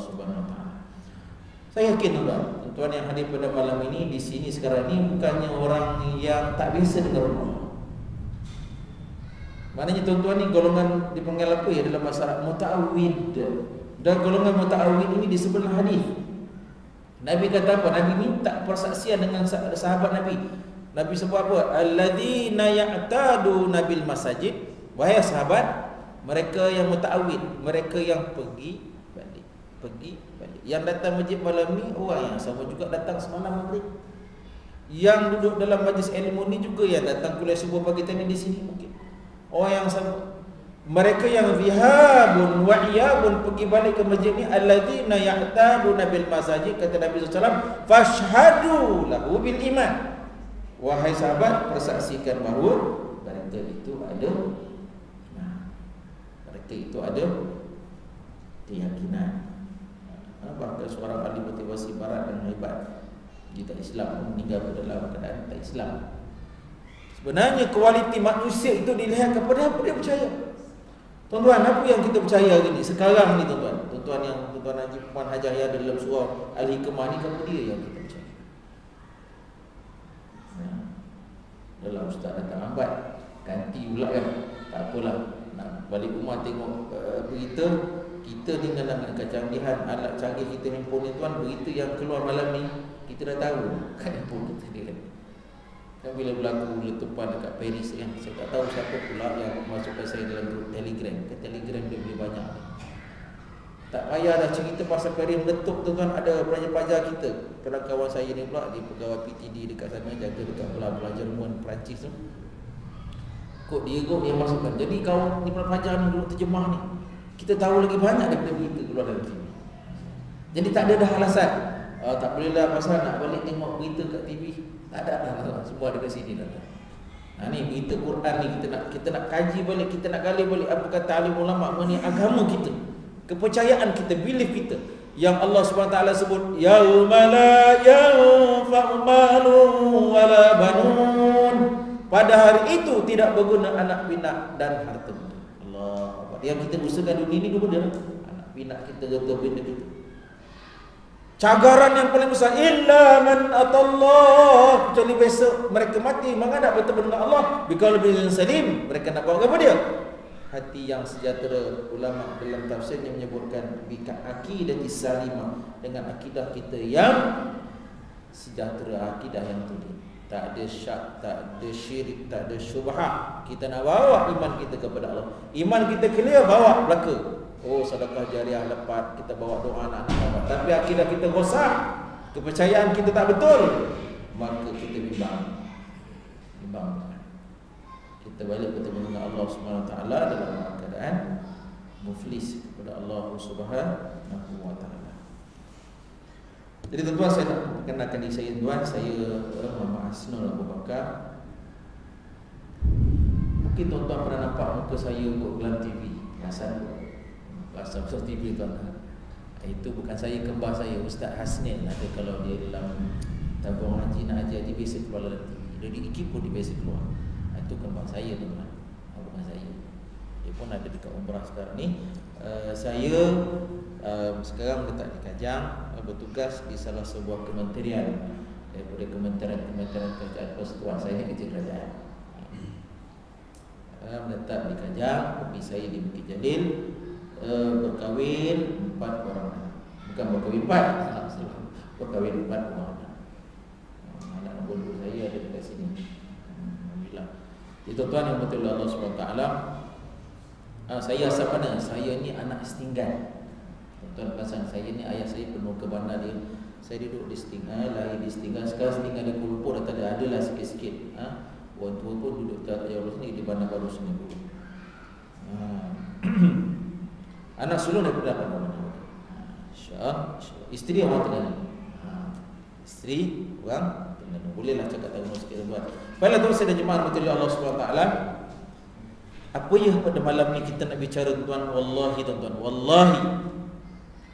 Subhanahu Wa Taala. Saya yakin tuan-tuan yang hadir pada malam ini di sini sekarang ini bukannya orang yang tak biasa dengar Allah. Maknanya tuan-tuan ni golongan dipanggil apa ya dalam masyarakat muta'awwid. Dan golongan muta'awwid ini di sebelah hadis. Nabi kata apa? Nabi minta persaksian dengan sahabat Nabi. Nabi sebut apa? Alladzina ya'tadu nabil masajid. Wahai sahabat, mereka yang muta'awwid, mereka yang pergi balik. Yang datang masjid malam ni orang yang sama juga datang semalam maghrib. Yang duduk dalam majlis ilmu ni juga yang datang kuliah subuh pagi tadi di sini mungkin. Orang yang sama. Mereka yang zihabun wa iyabun pergi balik ke masjid ni alladzina ya'taduna bil masajid, kata Nabi SAW, fashhadu lahu bil iman. Wahai sahabat, persaksikan bahawa mereka itu ada keyakinan. Bahkan seorang ahli motivasi barat yang hebat kita Islam meninggal dalam keadaan tak Islam. Sebenarnya kualiti manusia itu dilihat kepada apa dia percaya. Tuan-tuan, apa yang kita percaya hari ni sekarang ni tuan-tuan? Tuan-tuan yang tuan-tuan Haji Puan Hajar yang ada dalam surah Al-Hikmah ni, apa dia yang kita percaya? Dalam ustaz datang lambat, ganti pula kan. Tak apalah, nak balik rumah tengok berita. Kita dengan kecanggihan alat canggih kita handphone ni tuan, berita yang keluar malam ni kita dah tahu kat handphone kita ni kan. Kan bila berlaku letupan dekat Paris kan, saya tak tahu siapa pula yang masukkan saya dalam grup Telegram. Ke Telegram dia boleh banyak. Tak payah dah cerita pasal Paris meletup tu kan, ada pelajar-pelajar kita. Kalau kawan saya ni pula dia pegawai PTD dekat sana, jaga dekat pelajar Jerman, Perancis tu. Kod dia yang masukkan. Jadi kawan ni pelajar ni dulu terjemah ni, kita tahu lagi banyak daripada berita keluar dari TV. Jadi tak ada dah alasan. Tak boleh lah pasal nak balik tengok berita kat TV. Tak ada dah, semua ada kat sini dah. Ni berita Quran ni kita nak kaji balik, kita nak gali balik apa kata alim ulama mengenai agama kita, kepercayaan kita, belief kita. Yang Allah SWT sebut yauma la yanfa'u malun wala banun. Pada hari itu tidak berguna anak pinak dan harta. Allah. Yang kita usahakan dunia ni dua benda, anak pinak kita, harta benda kita. Cagaran yang paling besar, illa man atallah, kecuali besok mereka mati menghadap bertemu dengan Allah biqalbin salim, mereka nak bawa apa dia? Hati yang sejahtera. Ulama dalam tafsirnya menyebutkan bika akidati salimah, dengan akidah kita yang sejahtera, akidah yang tulen. Tak ada syak, tak ada syirik, tak ada syubhat. Kita nak bawa iman kita kepada Allah. Iman kita clear, bawa belaka. Oh, sedekah jariah lepas, kita bawa doa anak-anak dapat. Tapi akidah kita rosak, kepercayaan kita tak betul, maka kita bimbang. Kita balik bertemu dengan Allah Subhanahu Wa Taala dalam keadaan muflis kepada Allah Subhanahu Wa Taala. Jadi tuan-tuan, saya nak perkenalkan diri saya tuan. Saya Muhammad Asnul Abu Bakar. Mungkin tuan-tuan pernah nampak muka saya dalam TV. Pasal TV tuan. Itu bukan saya, kembar saya Ustaz Hasnin. Ada kalau dia dalam tabung haji nak ajar, dia biasa keluar dalam TV. Dia di IKIP pun dia biasa keluar. Itu kembar saya tuan-tuan. Bukan saya. Dia pun ada dekat umrah sekarang ni. Saya sekarang letak di Kajang, bertugas di salah sebuah kementerian daripada Kementerian Kerajaan Persekutuan. Saya kerja kerajaan. Menetap di Kajang, tapi saya di Bukit Jalil. Berkahwin 4 orang anak. Bukan berkahwin 4, berkahwin 4 orang anak. Anak nombor saya ada dekat sini. Alhamdulillah. Jadi tuan-tuan yang betul Allah SWT, saya asal mana? Saya ni anak Setinggan. Tuan-tuan pasang, saya ni ayah saya penuh ke bandar dia. Saya duduk di Setinggan, lahir di Setinggan. Sekarang Setinggan di Kuala Lumpur dah tak ada, adalah sikit-sikit. Orang tua pun duduk tak jauh sini di Bandar Baru Sungai Buloh. Anak sulung daripada apa mana? Isteri orang Terengganu. Isteri orang Terengganu. Bolehlah cakap Terengganu sikit tuan. Baiklah tuan, saya dan jemaah betul Allah SWT. Apa ya pada malam ni kita nak bicara tuan? Wallahi tuan-tuan, wallahi,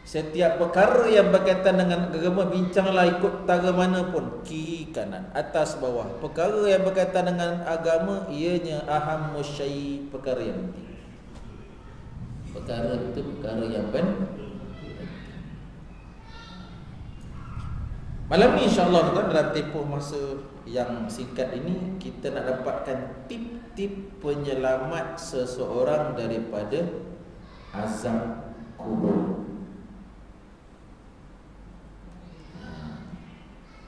setiap perkara yang berkaitan dengan agama, bincanglah ikut tara mana pun, kiri kanan, atas bawah. Perkara yang berkaitan dengan agama, ianya ahammu syai', perkara yang penting. Perkara itu perkara yang penting. Malam ni insya-Allah tuan, dalam tempoh masa yang singkat ini kita nak dapatkan tip-tip penyelamat seseorang daripada azab kubur.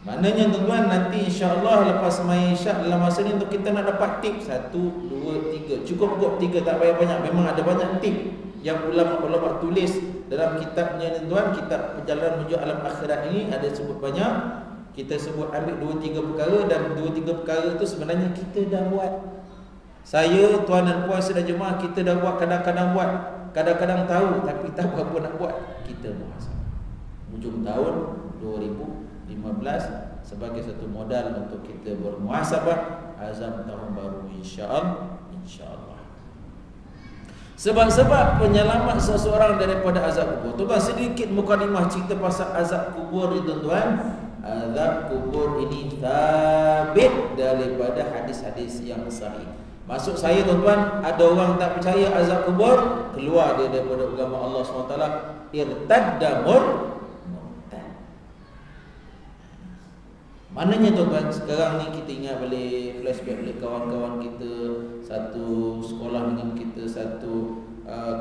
Maknanya tuan-tuan, nanti insya-Allah lepas sembahyang Isyak dalam masa ni untuk kita nak dapat tip 1, 2, 3. Cukup 3, tak payah banyak. Memang ada banyak tip yang ulama-ulama tulis dalam kitabnya tuan, kitab Perjalanan Menuju Alam Akhirat ini ada sebut banyak. Kita sebut ambil 2-3 perkara, dan 2-3 perkara itu sebenarnya kita dah buat. Saya, tuan dan puan sedang jemaah, kita dah buat, kadang-kadang buat, kadang-kadang tahu tapi tak apa nak buat. Kita muhasabah. Hujung tahun 2015 sebagai satu modal untuk kita bermuhasabah azam tahun baru insya-Allah. Sebab-sebab penyelamat seseorang daripada azab kubur. Tuan, sedikit mukadimah cerita pasal azab kubur ni tuan. Azab kubur ini sabit daripada hadis-hadis yang sahih. Maksud saya tuan-tuan, ada orang tak percaya azab kubur, keluar dia daripada agama Allah SWT, irtadda murtad. Maknanya tuan-tuan, sekarang ni kita ingat balik, flashback balik kawan-kawan kita, satu sekolah dengan kita, satu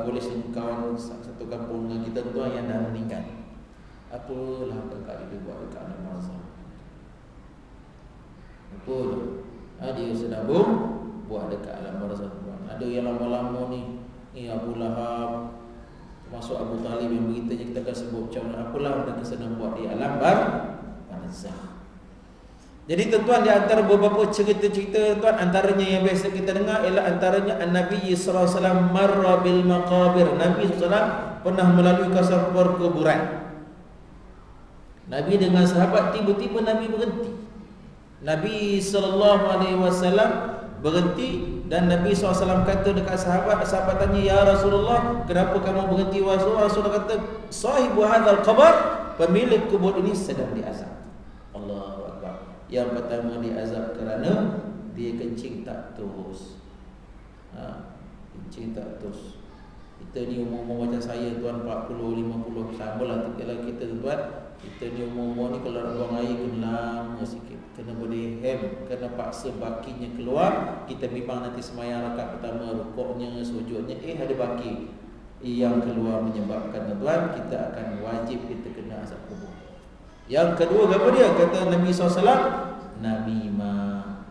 kolej dengan kawan, satu kampung dengan kita tuan yang dah meninggal. Apalah kakak dia buat dekat Alam Barzakh? Apa tu? Dia sedang buat dekat Alam Barzakh tuan. Ada yang lama-lama ni, Abu Lahab, termasuk Abu Talib yang beritanya kita akan sebut macam mana. Apalah mereka sedang buat di Alam Barzakh. Jadi tuan-tuan, di antara beberapa cerita-cerita tuan, antaranya yang biasa kita dengar ialah antaranya Nabi sallallahu alaihi wasallam marra bil maqabir. Nabi sallallahu alaihi wasallam pernah melalui kawasan perkuburan. Nabi dengan sahabat, tiba-tiba Nabi berhenti. Nabi sallallahu alaihi wasallam berhenti dan Nabi SAW kata dekat sahabat, sahabat tanya, "Ya Rasulullah, kenapa kamu berhenti?" Rasulullah kata, "Sahibu hadzal qabr, pemilik kubur ini sedang diazab." Allahu akbar. Yang pertama diazab kerana dia kencing tak terus. Kencing tak terus. Kita ni umur-umur macam saya tuan, 40, 50, samalah kalau kita tuan. Kita ni umur-umur ni kalau nak buang air kena lama sikit, kena boleh kena paksa bakinya keluar. Kita memang nanti semayang rakaat pertama, rukuknya, sujudnya ada baki yang keluar, menyebabkan tuan kita akan wajib kita kena azab kubur. Yang kedua apa dia? Kata Nabi SAW, namimah.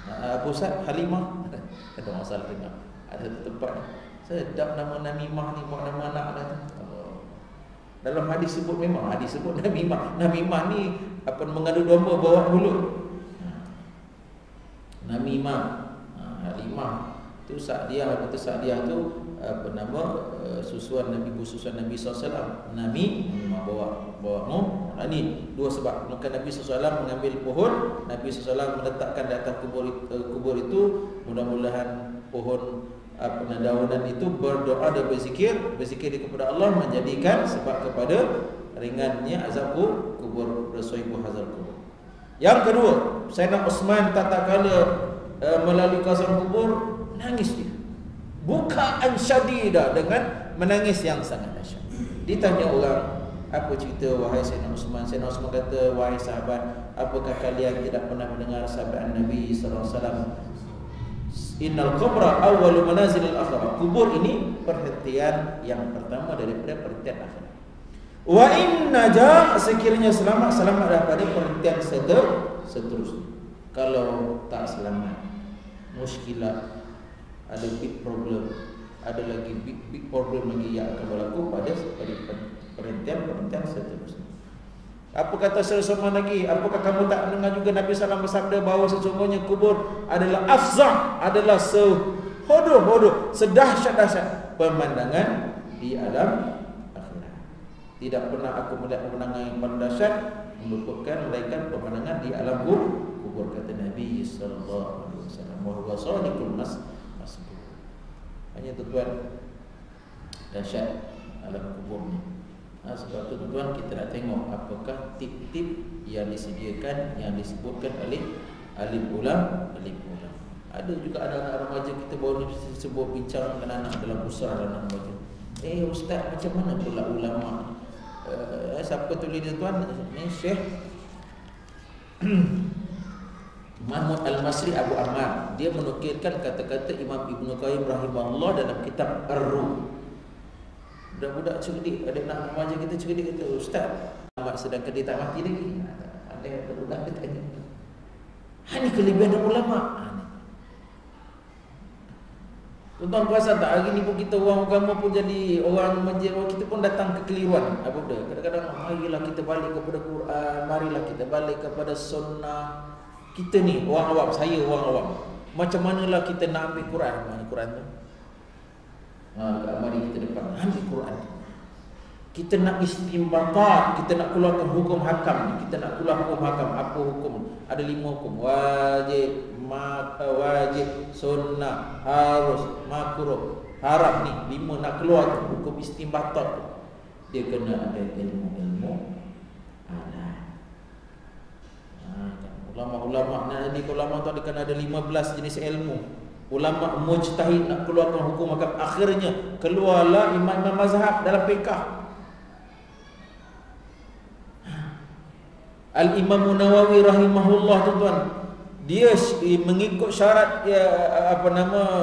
Apa Ustaz? Halimah? Ada masalah dengar. Ada tempat sedap nama namimah ni, buat nama anak dah tu. Dalam hadis sebut, memang hadis sebut namimah. Namimah ni apa, mengadu domba bawa mulut. Namimah, Halimah tu Sa'diyah. Kata Sa'diyah tu apa nama, susuan Nabi, susuan Nabi SAW. Namimah bawa mu. Ini dua sebab. Maka Nabi SAW mengambil pohon, Nabi SAW meletakkan di atas kubur itu. Mudah-mudahan pohon daunan itu berdoa dan berzikir kepada Allah, menjadikan sebab kepada ringannya azab kubur, rasaibu hazal kubur. Yang kedua, Sayyidina Uthman tatkala melalui kawasan kubur, menangis dia. Bukaan syadida, dengan menangis yang sangat dahsyat. Ditanya orang, apa cerita wahai Sayyidina Uthman? Sayyidina Uthman kata, wahai sahabat, apakah kalian tidak pernah mendengar sabda Nabi sallallahu alaihi wasallam, innal qabra awwalu manazilil akhirah. Kubur ini perhentian yang pertama daripada perhentian akhirat. Wa inna ja, sekiranya selamat daripada perhentian seterusnya. Kalau tak selamat, muskilah, ada big problem, ada lagi big problem lagi yang akan berlaku pada perhentian seterusnya. Apa kata Rasulullah lagi? Apakah kamu tak mendengar juga Nabi SAW bersabda bahawa sesungguhnya kubur adalah afzah, adalah sehodoh-hodoh, sedahsyat-dahsyat pemandangan di alam akhirat. Tidak pernah aku melihat pemandangan yang paling dahsyat melupakan melainkan pemandangan di alam kubur, kata Nabi sallallahu alaihi wasallam. Wa huwa shadiqul masbuk. Hanya tuan, dahsyat alam kubur ni. Sebab tu tuan, kita nak tengok apakah tip-tip yang disediakan, yang disebutkan oleh alim ulama. Ada juga anak-anak remaja kita baru ni sebut bincang dengan anak dalam usaha anak remaja. Ustaz, macam mana pula ulama? Siapa tulis dia tuan? Ni Syekh Mahmud Al-Masri Abu Ammar, dia menukilkan kata-kata Imam Ibn Qayyim rahimahullah dalam kitab Ar-Ruh. Budak-budak cerdik, ada nak remaja kita cerdik, kata ustaz, sedangkan dia tak mati lagi. Ada budak dia tanya, ini kelebihan ulama. Tuan-tuan perasan tak, hari ni pun kita orang agama pun jadi orang masjid, kita pun datang kekeliruan. Apa benda? Kadang-kadang marilah kita balik kepada Quran, marilah kita balik kepada sunnah. Kita ni orang awam, saya orang awam, macam manalah kita nak ambil Quran? Mana Quran tu? Mari kita depan ambil Quran. Kita nak istinbatat, kita nak keluarkan hukum hakam. Kita nak keluar hukum hakam. Apa hukum? Ada 5 hukum. Wajib, wajib, sunnah, harus, makruh, haram ni 5 nak keluar hukum istinbatat. Dia kena ada ilmu-ilmu adat. Ulama-ulama ni, ulama tu kena ada 15 jenis ilmu. Ulama mujtahid nak keluarkan hukum hakam, akhirnya keluarlah imam-imam mazhab dalam fiqh. Al-Imam Nawawi rahimahullah, tuan-tuan, dia mengikut syarat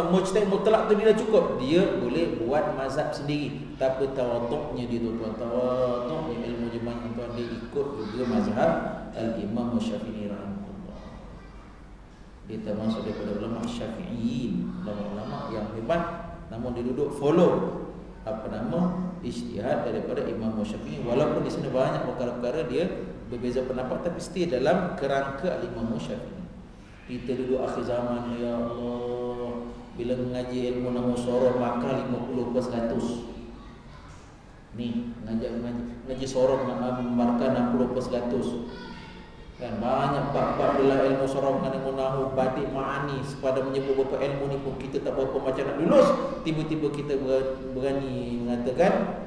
mujtahid mutlak tu bila cukup, dia boleh buat mazhab sendiri. Tapi tawaduknya dia, tuan-tuan, tawaduknya ilmu jemaah, tuan-tuan, dia ikut juga mazhab Al-Imam Syafi'i rahimahullah. Dia termasuk daripada ulama Syafi'iin, ulama-ulama yang hebat, namun dia duduk follow ijtihad daripada Imam Syafi'i. Walaupun di sana banyak perkara-perkara dia berbeza pendapat, tapi still dalam kerangka Imam Syafi'i. Kita duduk akhir zaman, ya Allah, bila mengaji ilmu nama sorok maka 50%. Ni ngaji sorok markah 60%. Kan banyak bab-bab dalam ilmu sorok dengan ilmu nahu, badik, ma'ani, pada menyebut beberapa ilmu ni pun kita tak berapa macam nak lulus. Tiba-tiba kita berani mengatakan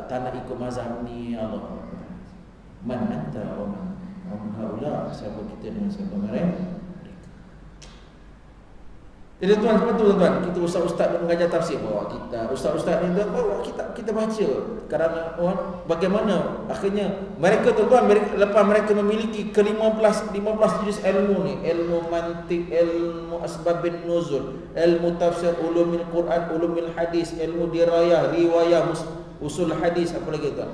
tak nak ikut mazhab ni. Allah, man anta wa man haula, siapa kita dengan siapa mereka. Jadi tuan-tuan, kita ustaz-ustaz yang mengajar tafsir bawa kita, ustaz-ustaz ni bawa kita baca. Kerana bagaimana akhirnya mereka, tuan-tuan, lepas mereka memiliki ke-15 jenis ilmu ni, ilmu mantik, ilmu asbabin nuzul, ilmu tafsir, ulumul Quran, ulumul hadis, ilmu dirayah, riwayah, usul hadis, apa lagi tuan?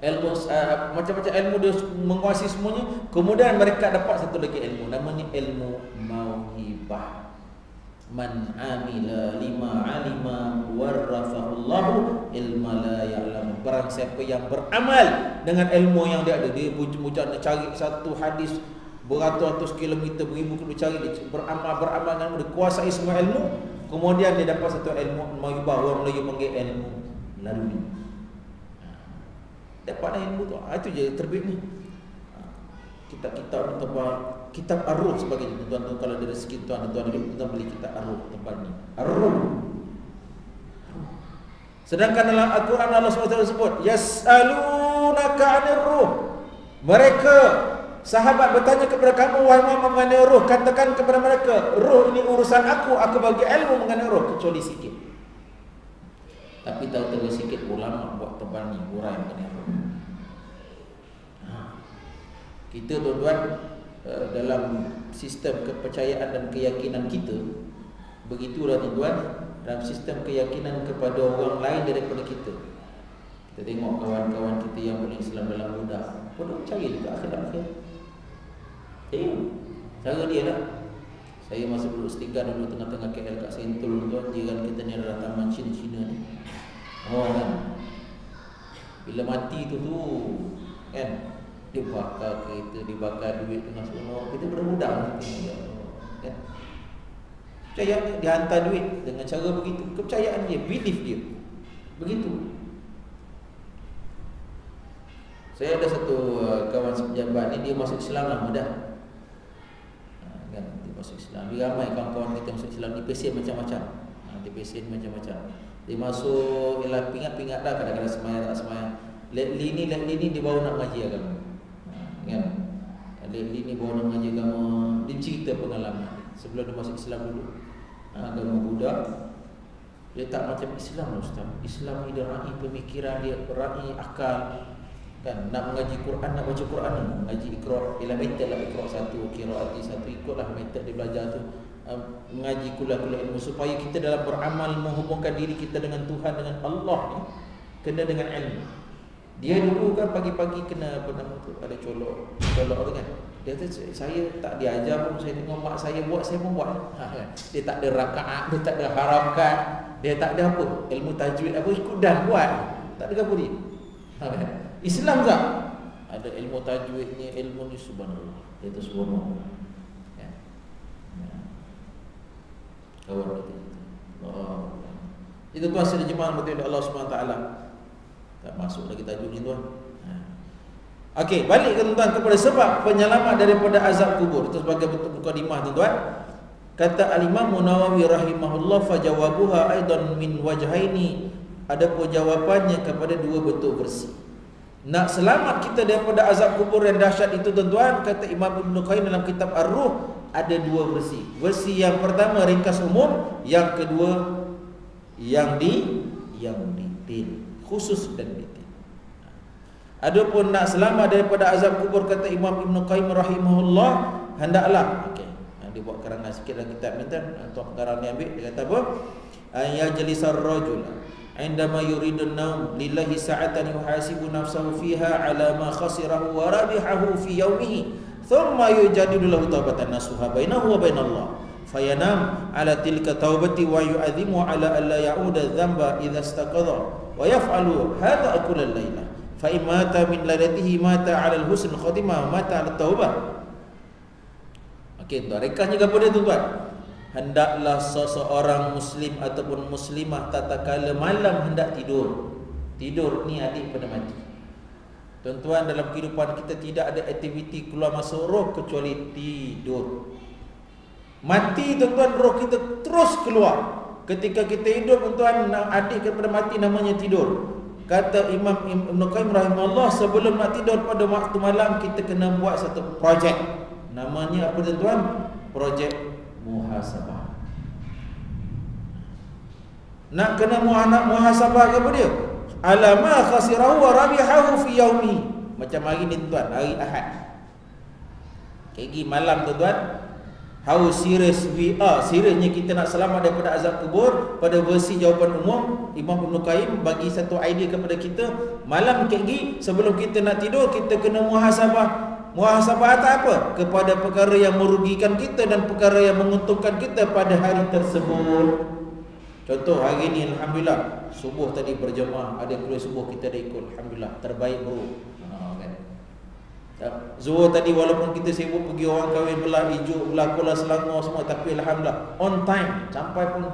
Ilmu macam-macam ilmu dia menguasai semuanya. Kemudian mereka dapat satu lagi ilmu, namanya ilmu mauhibah. Man amila lima alima warrafahullahu ilma la ya'lam. Barang siapa yang beramal dengan ilmu yang dia ada, dia bujuk-bujuk nak cari satu hadis beratus-ratus kilometer, beribu kilometer cari, dia beramal dengan dia kuasai semua ilmu, kemudian dia dapat satu ilmu mauhibah. Orang Melayu panggil ilmu lalui. Dapat ilmu tu. Itu je terbit ni. Kitab-kitab kitab Ar-Ruh sebagainya. Tuan-tuan, kalau dari segi tuan-tuan beli kitab Ar-Ruh tempat ni. Ar-Ruh. Sedangkan dalam Al-Quran Allah SWT sebut yas'alunaka 'anir ruh. Mereka sahabat bertanya kepada kamu, wahai Muhammad, mengenai ruh. Katakan kepada mereka, ruh ini urusan aku bagi ilmu mengenai ruh, kecuali sikit. Tapi tahu-tahu sikit ulama buat tebal ni, urai mengenai ruh. Kita, tuan-tuan, dalam sistem kepercayaan dan keyakinan kita, begitulah, tuan-tuan, dalam sistem keyakinan kepada orang lain daripada kita. Kita tengok kawan-kawan kita yang berislam dalam budak, pun percaya juga akhir-akhir. Cara dia lah. Saya masa duduk Setigan, duduk tengah-tengah KL kat Sentul, tuan, jiran kita ni adalah taman Cina-Cina ni. Kan, bila mati tu kan, dibakar kereta, dibakar duit tengah sono. Kita budak-budak kan, percaya dia hantar duit dengan cara begitu. Kepercayaan dia, belief dia begitu. Saya ada satu kawan sepejabat ni, dia masuk Islam lama dah kan, dia masuk Islam. Dia ramai kawan-kawan kita masuk Islam, di pesen macam-macam. Dia pesen macam-macam. Dia masuk, ialah pingat-pingat dah, kadang-kadang semayang tak semayang. Lately ni dia baru nak ngaji agama kan. Lately ni baru nak ngaji agama. Dia cerita pengalaman sebelum dia masuk Islam dulu. Agama Buddha, dia tak macam Islam, Ustaz. Islam ni dia raih pemikiran dia, raih akal Kan nak mengaji Quran, nak baca Quran, mengaji Iqra, ialah metod lah Iqra satu, qiraati satu, ikutlah metod dia belajar tu. Mengaji kuliah-kuliah ilmu supaya kita dalam beramal menghubungkan diri kita dengan Tuhan, dengan Allah ni kena dengan ilmu. Dia dulu kan pagi-pagi kena apa nama tu, ada colok tu kan. Dia kata saya tak diajar pun, saya tengok mak saya buat, saya pun buat. Kan? Dia tak ada rakaat, dia tak ada harakat, dia tak ada apa, ilmu tajwid apa, ikut dan buat. Tak ada apa dia. Kan? Islam tak? Ada ilmu tajwidnya, ilmu ni subhanallah. Dia tu subhanallah. Ya. Kawan kita. Itu tuan sedang jemaah betul Allah Subhanahu taala. Tak masuk lagi tajuk ni tuan. Okey, balik ke tuan kepada sebab penyelamat daripada azab kubur. Itu sebagai bentuk mukadimah tuan. Kata Al-Imam Nawawi rahimahullah, fajawabuha aidan min wajhaini. Ada jawapannya kepada dua bentuk versi. Nak selamat kita daripada azab kubur yang dahsyat itu tuan-tuan, kata Imam Ibn Qayyim dalam kitab Ar-Ruh, ada dua versi. Versi yang pertama ringkas umum, yang kedua yang detail, khusus dan detail. Adapun nak selamat daripada azab kubur, kata Imam Ibn Qayyim rahimahullah, hendaklah, okey, dia buat karangan sikit dalam kitab ni tuan, tuan karang ni ambil, dia kata apa? Ayajlisar rajul عندما يريد النوم لله ساعة يحاسب نفسه فيها على ما خسره وربحه في يومه ثم يجدد له توبة نصوحا بينه وبين الله فينام على تلك التوبة ويعظم على ألا يعود الذنب إذا استيقظ ويفعل هذا كل الليلة فإن مات من ليلته مات على الحسن الخاتمة ومات على التوبة. Okey, tuan, rekasnya apa dia tuan? Hendaklah seseorang muslim ataupun muslimah tatkala malam hendak tidur. Tidur ni adik pada mati. Tuan-tuan, dalam kehidupan kita tidak ada aktiviti keluar masuk roh kecuali tidur. Mati tuan-tuan, roh kita terus keluar. Ketika kita hidup tuan-tuan, adik kepada mati namanya tidur. Kata Imam Ibn Qayyim rahimahullah, sebelum nak tidur pada waktu malam kita kena buat satu projek. Namanya apa tuan-tuan? Projek muhasabah. Nak kena muhasabah ke apa dia? Alama khasirahu wa rabihahu fi yaumi. Macam hari ni tuan, hari Ahad. Kegi malam tuan, how serious we are. Seriusnya kita nak selamat daripada azab kubur. Pada versi jawapan umum, Imam Ibn Qayyim bagi satu idea kepada kita. Malam kegi sebelum kita nak tidur, kita kena muhasabah. Muhasabah apa? Kepada perkara yang merugikan kita dan perkara yang menguntungkan kita pada hari tersebut. Contoh hari ni alhamdulillah, subuh tadi berjemaah, ada kuliah subuh kita dah ikut, alhamdulillah, terbaik bro. Kan. Zuhur tadi walaupun kita sibuk pergi orang kahwin belah hijau, belah Kuala Selangor semua, tapi alhamdulillah on time, sampai pun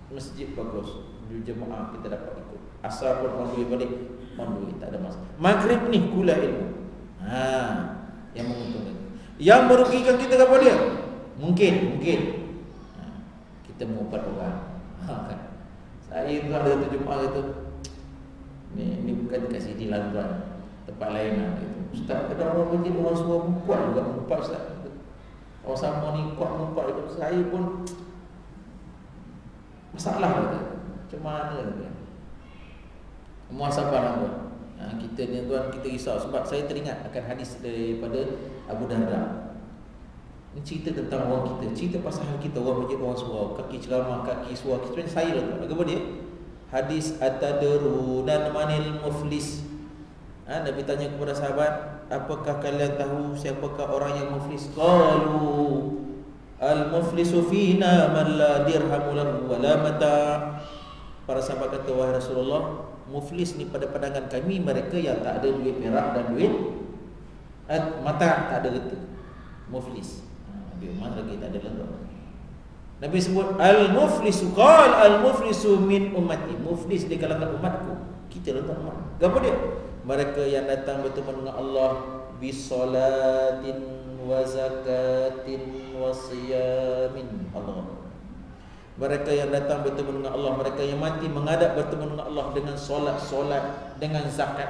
masjid bagus, berjemaah kita dapat ikut. Asar pun on the way balik, on the way, tak ada masalah. Maghrib ni kuliah ilmu. Yang menguntungkan. Yang merugikan kita apa dia? Mungkin kita mengupat orang. Kan. Saya tu ada satu jemaah kata, ni bukan dekat sini lah tuan, tempat lain lah gitu. Ustaz, ada orang begini, orang suruh kuat juga mengupat Ustaz. Orang sama ni kuat mengupat itu. Saya pun masalah kata. Macam mana kata. Muhasabah lah tuan. Kita ni tuan, kita risau sebab saya teringat akan hadis daripada Abu Darda. Ini cerita tentang orang kita, cerita pasal kita, orang masjid, orang surau, kaki ceramah, kaki suara. Kita saya lah tuan. Apa dia? Hadis atadruna manil muflis. Nabi tanya kepada sahabat, apakah kalian tahu siapakah orang yang muflis? Qalu al-muflisu fina man la dirhamu lahu wa la mata. Para sahabat kata, wahai Rasulullah, muflis ni pada pandangan kami mereka yang tak ada duit perak dan duit mata, tak ada reta. Muflis. Nabi mana lagi tak ada lengkap. Nabi sebut al-muflisu, qal al-muflisu min ummati. Muflis di kalangan umatku. Kita lah tuan umat. Apa dia? Mereka yang datang bertemu dengan Allah bisolatin wa zakatin wa siyamin. Allah. Mereka yang datang bertemu dengan Allah, mereka yang mati menghadap bertemu dengan Allah dengan solat, dengan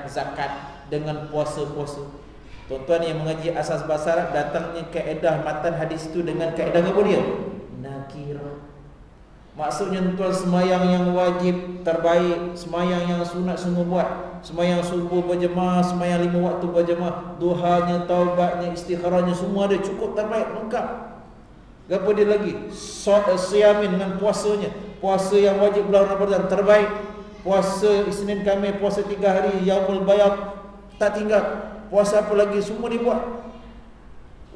zakat, dengan puasa. Tuan-tuan yang mengaji asas bahasa Arab, datangnya kaedah matan hadis itu dengan kaedah apa dia? Nakirah. Maksudnya tuan, semayang yang wajib terbaik, semayang yang sunat semua buat. Semayang subuh berjemaah, semayang 5 waktu berjemaah, duhanya, taubatnya, istikharahnya, semua ada cukup terbaik, lengkap. Apa dia lagi? Siamin dengan puasanya. Puasa yang wajib bulan Ramadan terbaik. Puasa Isnin Khamis, puasa 3 hari, Yaumul Bayad tak tinggal. Puasa apa lagi? Semua dibuat.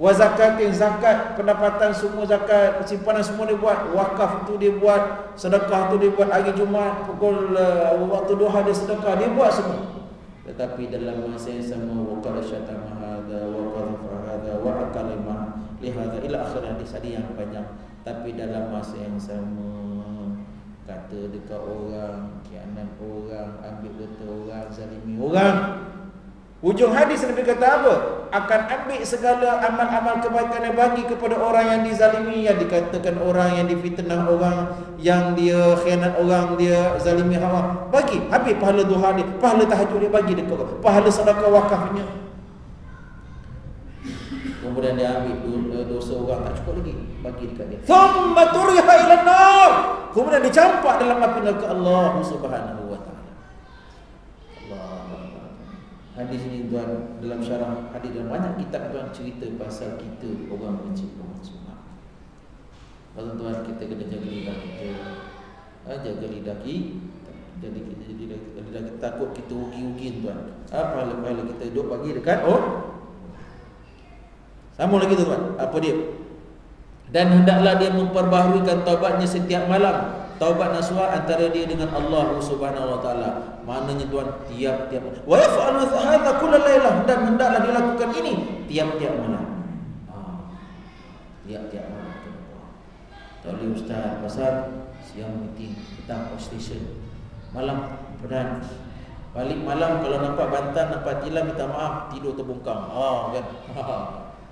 Wa zakatin, zakat, pendapatan semua zakat, simpanan semua dibuat. Wakaf tu dia buat, sedekah tu dia buat, hari Jumaat pukul waktu duha dia sedekah, dia buat semua. Tetapi dalam masa yang sama, wa qala syatama hadza wa qadhafa hadza wa akalima li hadza ila akhir hadis yang panjang. Tapi dalam masa yang sama, kata dekat orang, khianat orang, ambil betul orang, zalimi orang. Hujung hadis Nabi kata apa? Akan ambil segala amal-amal kebaikan yang bagi kepada orang yang dizalimi, yang dikatakan orang yang difitnah orang, yang dia khianat orang, dia zalimi hawa. Bagi, habis pahala duha dia, pahala tahajud dia bagi dekat orang, pahala sedekah wakafnya. Kemudian dia ambil dosa orang tak cukup lagi, bagi dekat dia. Thumma turiha ila nar. Kemudian dicampak dalam api neraka Allah Subhanahu wa taala. Hadis ini tuan, dalam syarah hadis dalam banyak kitab tuan cerita pasal kita orang benci orang semua. Tuan-tuan, kita kena jaga lidah kita. Jaga lidah kita. Jadi kita lidah kita, takut kita rugi-rugi tuan. Pahala-pahala kita duduk bagi dekat sama lagi tuan. Apa dia? Dan hendaklah dia memperbaharukan taubatnya setiap malam. Taubat nasuha antara dia dengan Allah Subhanahu wa taala. Maknanya tuan, tiap-tiap wa yaf'alu hadza kullal lailah, dan hendaklah dilakukan ini tiap-tiap malam. Tiap-tiap malam. Tak boleh ustaz, pasal siang meeting, petang outstation, malam pedan. Balik malam kalau nampak bantan, nampak tilam, minta maaf, tidur terbungkang. Kan.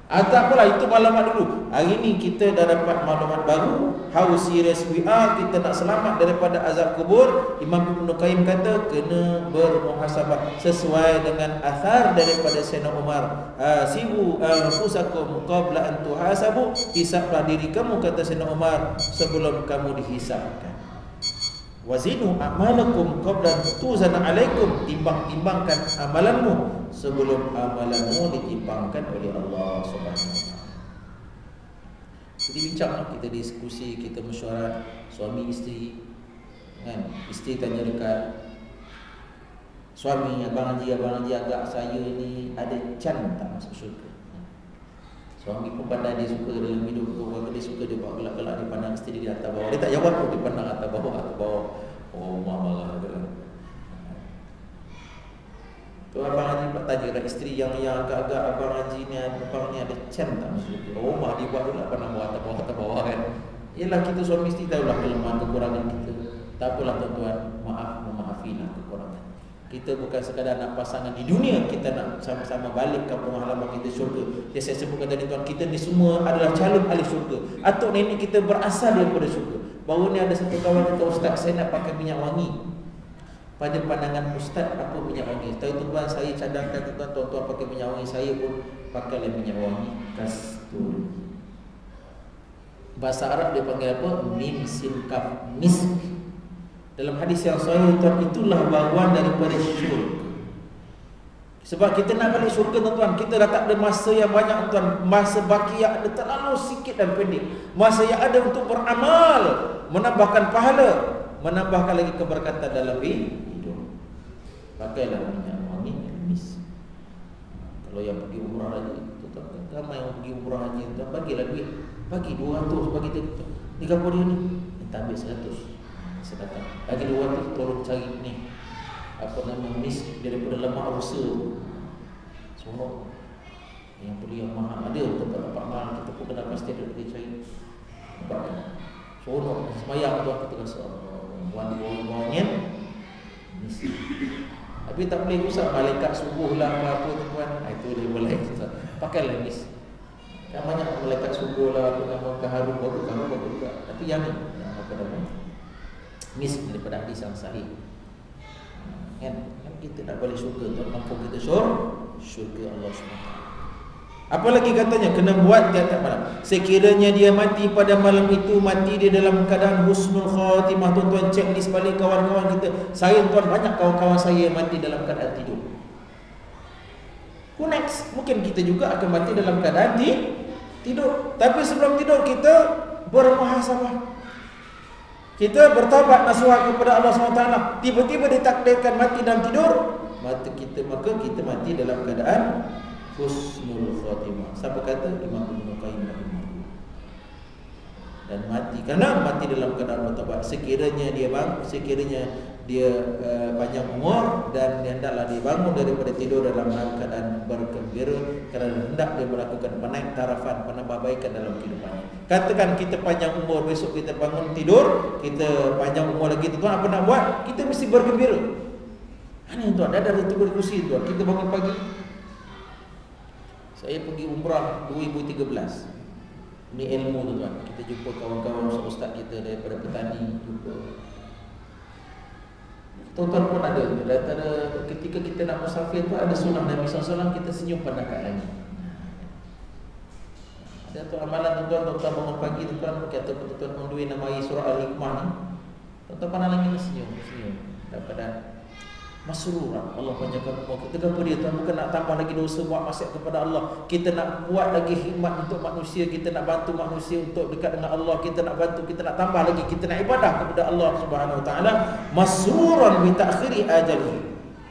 Tak apalah, itu maklumat dulu. Hari ni kita dah dapat maklumat baru, how serious we are, kita nak selamat daripada azab kubur. Imam Ibn Qayyim kata kena bermuhasabah sesuai dengan athar daripada Sayyidina Umar. Sibu anfusakum qabla an tuhasabu, hisablah diri kamu, kata Sayyidina Umar, sebelum kamu dihisabkan. Wazinu a'malakum qabla tuzana alaikum, timbang-timbangkan amalanmu sebelum amalanmu ditimbangkan oleh Allah Subhanahu wa taala. Jadi bincang, kita diskusi, kita mesyuarat suami isteri, kan? Isteri tanya dekat suami, abang Haji agak saya ni ada can tak masuk syurga. Suami pun pandai, dia suka dalam hidup tu, dia suka dia buat gelak-gelak, dia pandang isteri dia atas bawah. Dia tak jawab pun, dia pandang atas bawah. Oh, marah dia. Tu abang Haji pula tanya kat isteri yang agak-agak, abang Haji ni ada can tak masuk. Oh, mak dia buat pula pandang atas bawah kan. Yalah, kita suami isteri tahulah kelemahan kekurangan kita. Tak apalah tuan-tuan, memaafilah kekurangan. Kita bukan sekadar nak pasangan di dunia, kita nak sama-sama balik ke rumah halaman kita syurga. Yang saya sebutkan tadi tuan, kita ni semua adalah calon ahli syurga. Atuk nenek kita berasal daripada syurga. Baru ni ada satu kawan kata, ustaz, saya nak pakai minyak wangi. Pada pandangan ustaz, apa minyak wangi? Tahu tuan, saya cadangkan tuan-tuan pakai minyak wangi, saya pun pakailah minyak wangi kasturi. Bahasa Arab dia panggil apa? Mim sin kaf, misk. Dalam hadis yang sahih tuan, itulah baruan daripada syurga. Sebab kita nak balik syurga tuan, kita dah tak ada masa yang banyak tuan. Masa baqiyah ada terlalu sikit dan pendek. Masa yang ada untuk beramal, menambahkan pahala, menambahkan lagi keberkatan dalam hidup. Pakailah minyak wangi mis. Kalau yang pergi umrah haji, tuan, ramai yang pergi umrah haji tuan, bagilah duit. Bagi 200, bagi dia. Ni kapal dia ni, kita ambil 100. Sedangkan bagi 200, tolong cari ni apa nama mis daripada lemak rusa. Sonok yang beli yang mahal, ada tempat-tempat mahal, kita pun kena pasti ada dia cari. Nampak kan? Sonok semayang tuan, kita rasa wangi mis. Tapi tak boleh usah malaikat subuh lah apa tuan. Itu dia boleh pakailah mis. Kan banyak malaikat subuh lah, apa harum bagus juga. Tapi yang ni apa nama mis daripada hadis yang sahih. Kan kita nak balik syurga, tuan, kampung kita syurga Allah SWT. Apalagi katanya kena buat tiap-tiap malam. Sekiranya dia mati pada malam itu, mati dia dalam keadaan husnul khatimah. Tuan-tuan cek list balik kawan-kawan kita. Saya tuan banyak kawan-kawan saya yang mati dalam keadaan tidur. Who next? Mungkin kita juga akan mati dalam keadaan tidur. Tapi sebelum tidur kita bermuhasabah. Kita bertaubat nasuha kepada Allah SWT. Tiba-tiba ditakdirkan mati dalam tidur, maka kita mati dalam keadaan husnul khatimah. Siapa kata? Imam Ibnu Qayyim rahimahullah. Dan mati kerana mati dalam keadaan bertaubat. Sekiranya dia panjang umur dan hendaklah dia bangun daripada tidur dalam keadaan bergembira kerana hendak dia melakukan penaik tarafan, penambahbaikan dalam kehidupannya. Katakan kita panjang umur, besok kita bangun tidur, kita panjang umur lagi, tuan apa nak buat? Kita mesti bergembira. Ini tuan, ada satu kursi tuan. Kita bangun pagi. Saya pergi umrah 2013. Ini ilmu tuan. Kita jumpa kawan-kawan ustaz kita daripada petani, jumpa. Tuan-tuan pun ada ketika kita nak musafir tu ada sunnah Nabi SAW, kita senyum pandang kat langit. Ada tu amalan tuan-tuan bangun pagi, tuan-tuan kata tuan-tuan mendui nama surah Al-Hikmah ni. Tuan-tuan pandang langit senyum. Daripada masruran Allah panjangkan umur kita. Kenapa dia tuan? Bukan nak tambah lagi dosa, buat maksiat kepada Allah. Kita nak buat lagi khidmat untuk manusia, kita nak bantu manusia untuk dekat dengan Allah, kita nak bantu, kita nak tambah lagi, kita nak ibadah kepada Allah Subhanahu Wa Taala. Masruran bi ta'khiri ajali.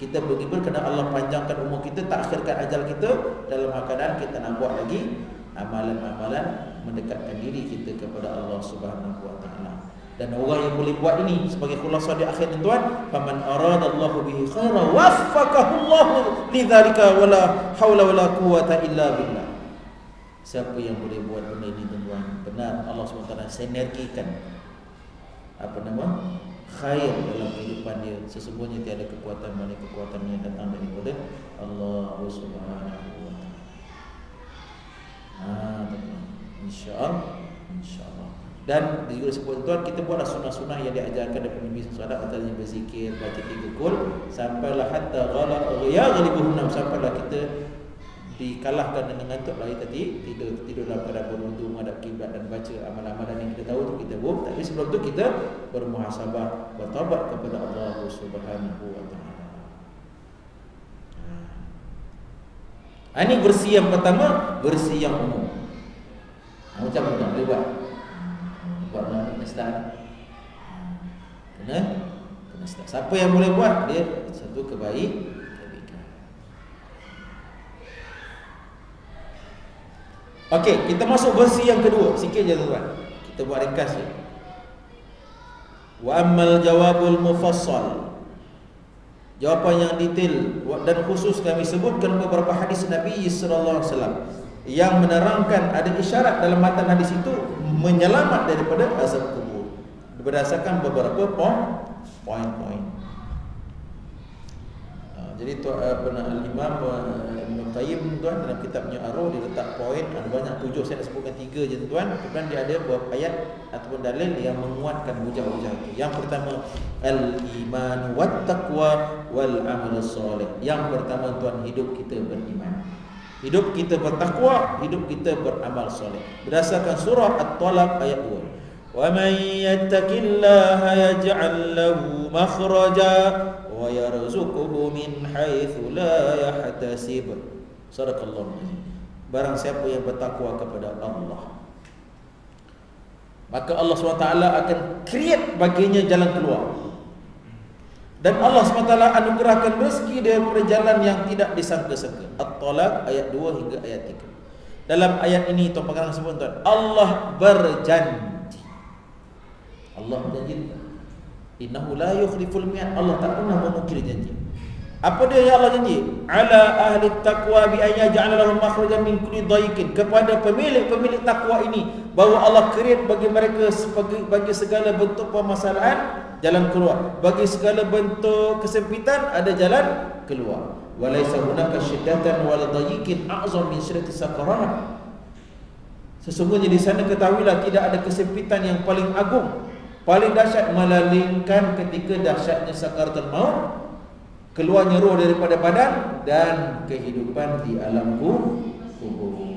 Kita bergibur kerana Allah panjangkan umur kita, takhirkan ajal kita, dalam keadaan kita nak buat lagi amalan-amalan mendekatkan diri kita kepada Allah Subhanahu Wa Taala. Dan orang yang boleh buat ini sebagai khulasah di akhir tuan, faman aradallahu bihi khairan waffaqahullahu lidzalika wala haula wala quwwata illa billah. Siapa yang boleh buat benda ini tuan, benar Allah SWT sinergikan khair dalam kehidupan dia. Sesungguhnya tiada kekuatan melainkan kekuatan yang datang daripada Allah Subhanahu wa taala. Insya-Allah. Dan juga sebut tuan, kita buatlah sunnah-sunnah yang diajarkan daripada Nabi SAW, antaranya berzikir, baca 3 kul, sampailah hatta ghalibuhum, sampailah kita dikalahkan dengan ngantuk lagi tadi, tidur dalam keadaan berwudu, menghadap kiblat dan baca amalan-amalan yang kita tahu tu kita buat. Tapi sebelum tu kita bermuhasabah, bertaubat kepada Allah Subhanahu wa taala. Ini bersih yang pertama, bersih yang umum. Macam mana boleh buat? Buatlah kena start. Kena start. Siapa yang boleh buat? Dia satu kebaikan. Okey, kita masuk versi yang kedua. Sikit je tuan. Kita buat ringkas je. Wa ammal jawabul mufassal. Jawapan yang detail dan khusus kami sebutkan beberapa hadis Nabi sallallahu alaihi wasallam yang menerangkan ada isyarat dalam matan hadis itu menyelamat daripada azab kubur berdasarkan beberapa poin-poin. Jadi Al-Imam Ibnu Qayyim tuan dalam kitabnya Ar-Ruh dia letak poin, ada banyak 7, saya dah sebutkan 3 je tuan. Kemudian dia ada beberapa ayat ataupun dalil yang menguatkan hujah-hujah itu. Yang pertama, al-iman wat taqwa wal amal soleh. Yang pertama tuan, hidup kita beriman, hidup kita bertakwa, hidup kita beramal soleh. Berdasarkan surah At-Talaq ayat 2. Wa man yattaqillaha yaj'al lahu makhraja wa yarzuquhu min haitsu la yahtasib. Sadaqallahu alazim. Barang siapa yang bertakwa kepada Allah, maka Allah SWT akan create baginya jalan keluar. Dan Allah SWT anugerahkan rezeki daripada jalan yang tidak disangka-sangka. At-Talaq ayat 2 hingga ayat 3. Dalam ayat ini tuan pengarang sebut tuan, Allah berjanji. Allah berjanji. Innahu la yukhliful mi'ad. Allah tak pernah mengukir janji. Apa dia yang Allah janji? Ala ahli taqwa bi ayya ja'ala lahum makhrajan min kulli dhaiqin. Kepada pemilik takwa ini, bahawa Allah create bagi mereka bagi segala bentuk permasalahan jalan keluar, bagi segala bentuk kesempitan ada jalan keluar. Walaysa hunaka syiddatan wal dhaiqin a'zam min syiddati sakarat. Sesungguhnya di sana ketahuilah tidak ada kesempitan yang paling agung, paling dahsyat melainkan ketika dahsyatnya sakaratul maut, keluarnya roh daripada badan dan kehidupan di alam kubur. kubur.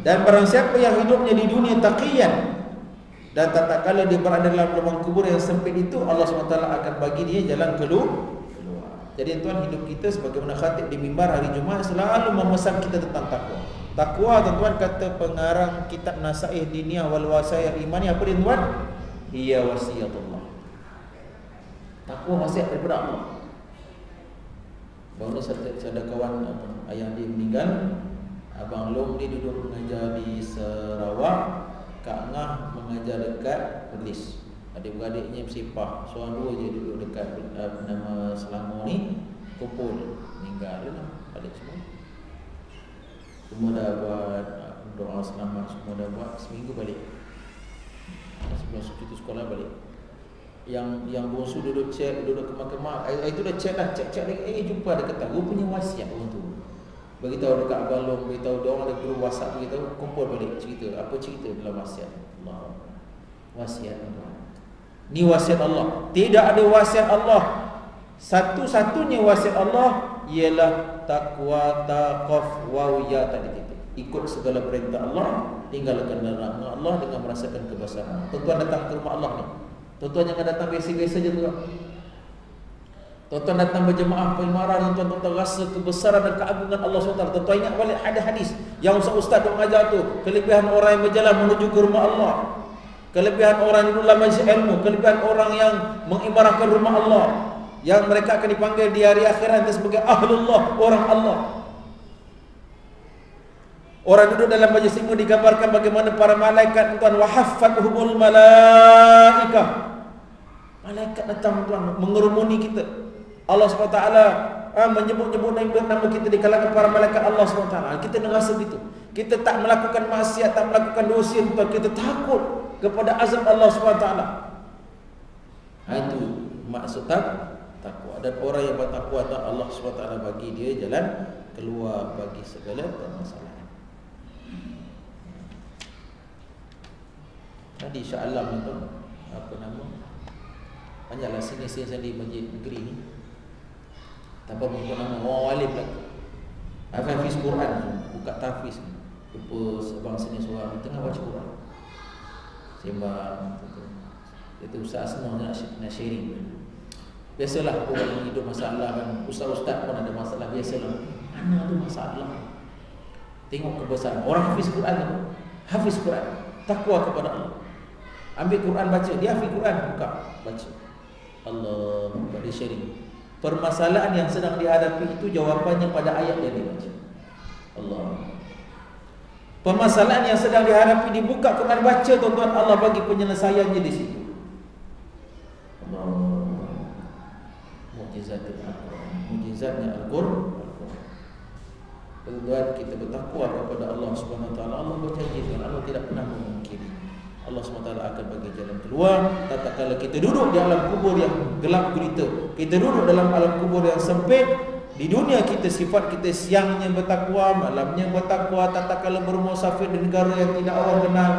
Dan barang siapa yang hidupnya di dunia taqiyan dan tatkala dia berada dalam lubang kubur yang sempit itu, Allah SWT akan bagi dia jalan keluar. Jadi tuan, hidup kita sebagaimana khatib di mimbar hari Jumaat selalu memesan kita tentang takwa. Takwa, tuan, kata pengarang kitab Nasaih Diniyah wal Wasaya Imani, apa dia, tuan? Hiya wasiyatullah. Takwa wasiat daripada Allah. Baru ada kawan ayah dia meninggal, Abang Long dia duduk mengajar di Sarawak, Kak Ngah mengajar dekat Perlis. Adik-beradiknya bersepah, seorang dua je duduk dekat nama Selangor ni, kumpul, meninggal lah, balik semua. Semua dah buat doa selamat, semua dah buat, seminggu balik. Sebelum cuti sekolah balik. Yang bongsu duduk cek, duduk kemak-kemak, itu dah cek lah, cek lagi, jumpa ada kata, rupanya wasiat orang tu. Beritahu dekat Abang Long, beritahu dia orang ada guru WhatsApp, beritahu, kumpul balik cerita. Apa cerita dalam wasiat Allah? Wasiat Allah. Ni wasiat Allah. Tidak ada wasiat Allah. Satu-satunya wasiat Allah ialah takwa, taqaf, wawiyah tadi titik. Ikut segala perintah Allah, tinggalkan larangan Allah dengan merasakan kebesaran. Tuan-tuan datang ke rumah Allah ni. Tuan-tuan jangan datang biasa-biasa je tuan. Tuan-tuan datang berjemaah perkhidmatan, tuan-tuan rasa kebesaran dan keagungan Allah SWT. Tuan-tuan ingat balik ada hadis yang ustaz duk mengajar tu, kelebihan orang yang berjalan menuju ke rumah Allah, kelebihan orang yang dalam majlis ilmu, kelebihan orang yang mengimarahkan rumah Allah, yang mereka akan dipanggil di hari akhirat sebagai ahlullah, orang Allah. Orang duduk dalam majlis ilmu digambarkan bagaimana para malaikat, tuan, wahaffatuhumul malaikah. Malaikat datang, tuan, mengerumuni kita. Allah SWT menyebut-nyebut nama kita di kalangan para malaikat Allah SWT. Kita nak rasa begitu. Kita tak melakukan maksiat, tak melakukan dosa, tuan. Kita takut kepada azab Allah SWT. Itu maksud takwa. Dan orang yang bertakwa, Allah SWT bagi dia jalan keluar bagi segala permasalahan. Tadi Syah Alam itu apa nama? Banyaklah sini-sini di masjid negeri ni. Tanpa buka nama orang alim lah. Hafiz Quran, buka tahfiz. Jumpa sebang sini seorang tengah baca Quran, sembang. Itu Ustaz Asnah nak sharing. Biasalah orang hidup masalah kan. Ustaz-ustaz pun ada masalah, biasalah. Mana ada masalah. Tengok kebesaran. Orang hafiz Quran tu, hafiz Quran, takwa kepada Allah. Ambil Quran baca, dia hafiz Quran, buka baca. Allah bagi sharing. Permasalahan yang sedang dihadapi itu jawapannya pada ayat yang dia baca. Allah. Permasalahan yang sedang dihadapi dibuka Quran baca, tuan-tuan, Allah bagi penyelesaiannya di situ. Allah. Mukjizatnya Al-Quran. Mukjizatnya Al-Quran. Tuan-tuan, kita bertakwa kepada Allah Subhanahu Wa Taala. Allah berjanji dengan Allah tidak pernah memungkiri. Allah SWT akan bagi jalan keluar. Tatkala kita duduk di alam kubur yang gelap gulita, kita duduk dalam alam kubur yang sempit. Di dunia kita sifat kita siangnya bertakwa, malamnya bertakwa. Tatkala bermusafir di negara yang tidak orang kenal,